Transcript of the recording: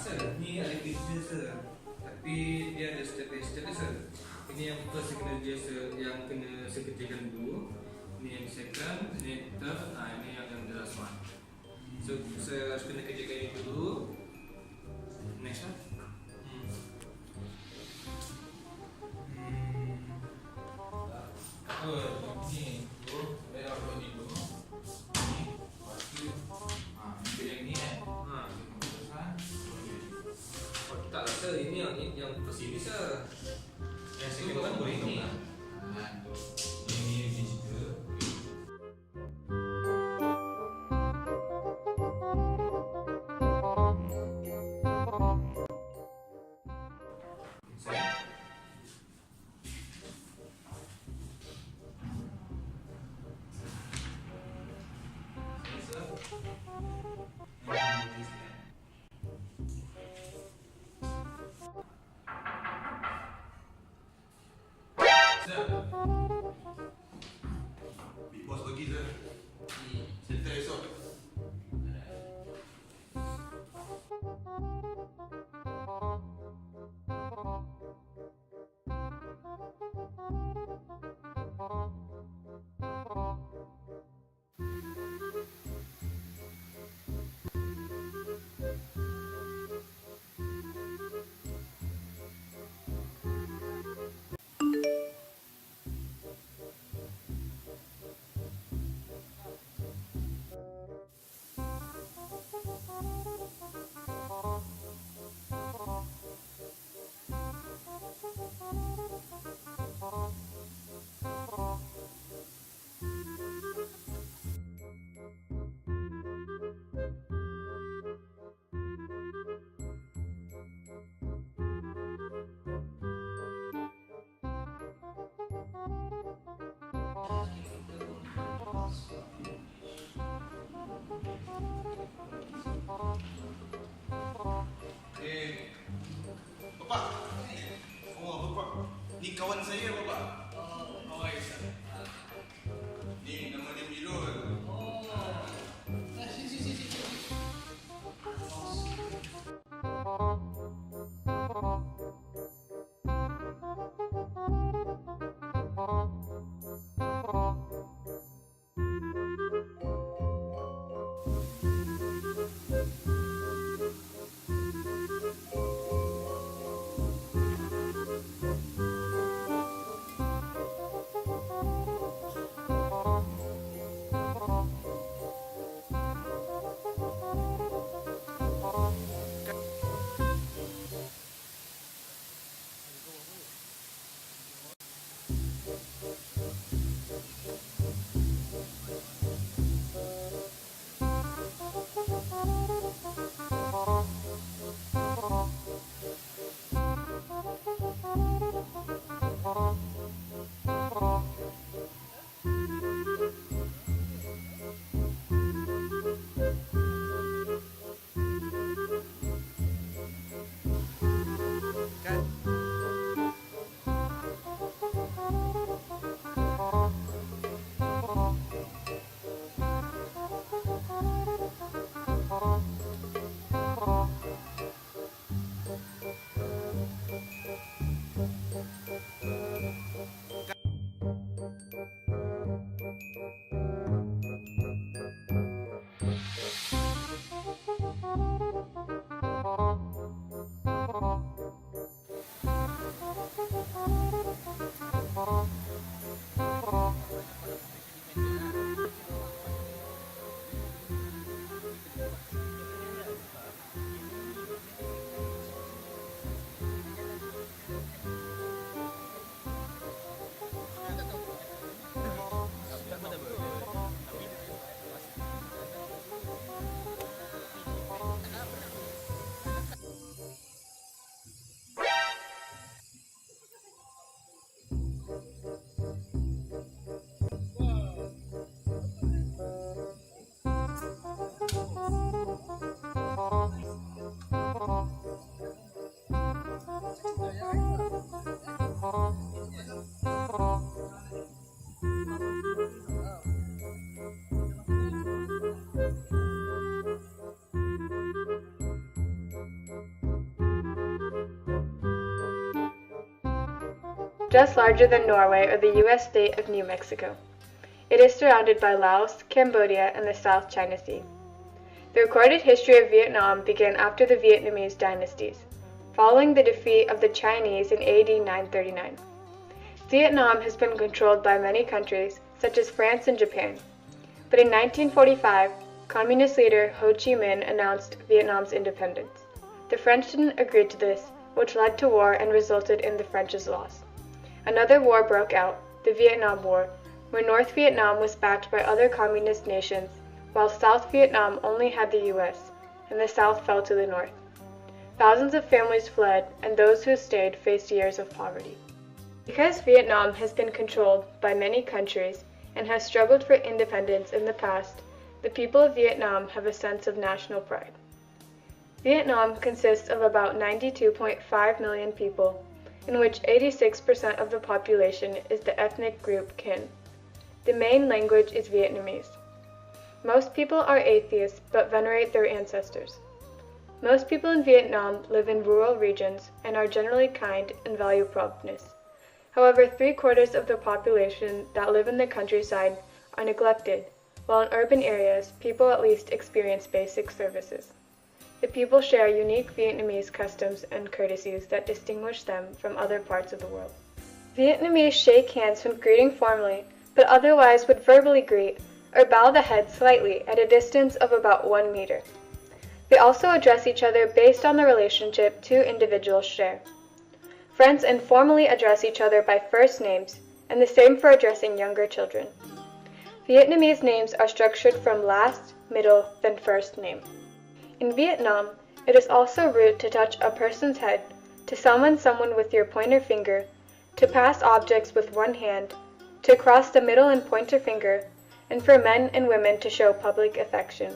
sir, ni ada kerja sir. Tapi dia ada step by step sir. Ini yang first kena dia yang kena saya kerjakan dulu. Ini yang second, ini third, ini yang the last one. So saya harus kena kerjakan ini dulu. Next one. Ni layout ni dulu. Ni pasti yang ni tak lah sir, ini yang first ini sir. Yang second kan boleh ini. Ini digital. Big boss pergi je. Center esok. Bapak. Oh, bapak. Ni kawan saya, bapak. Oh, yes. Ni nama dia Mirul. just larger than Norway or the U.S. state of New Mexico. It is surrounded by Laos, Cambodia, and the South China Sea. The recorded history of Vietnam began after the Vietnamese dynasties, following the defeat of the Chinese in AD 939. Vietnam has been controlled by many countries, such as France and Japan. But in 1945, Communist leader Ho Chi Minh announced Vietnam's independence. The French didn't agree to this, which led to war and resulted in the French's loss. Another war broke out, the Vietnam War, where North Vietnam was backed by other communist nations, while South Vietnam only had the US, and the South fell to the North. Thousands of families fled, and those who stayed faced years of poverty. Because Vietnam has been controlled by many countries and has struggled for independence in the past, the people of Vietnam have a sense of national pride. Vietnam consists of about 92.5 million people, in which 86% of the population is the ethnic group Kinh. The main language is Vietnamese. Most people are atheists but venerate their ancestors. Most people in Vietnam live in rural regions and are generally kind and value promptness. However, 3/4 of the population that live in the countryside are neglected, while in urban areas, people at least experience basic services. The people share unique Vietnamese customs and courtesies that distinguish them from other parts of the world. Vietnamese shake hands when greeting formally, but otherwise would verbally greet or bow the head slightly at a distance of about 1 meter. They also address each other based on the relationship two individuals share. Friends informally address each other by first names, and the same for addressing younger children. Vietnamese names are structured from last, middle, then first name. In Vietnam, it is also rude to touch a person's head, to summon someone with your pointer finger, to pass objects with one hand, to cross the middle and pointer finger, and for men and women to show public affection.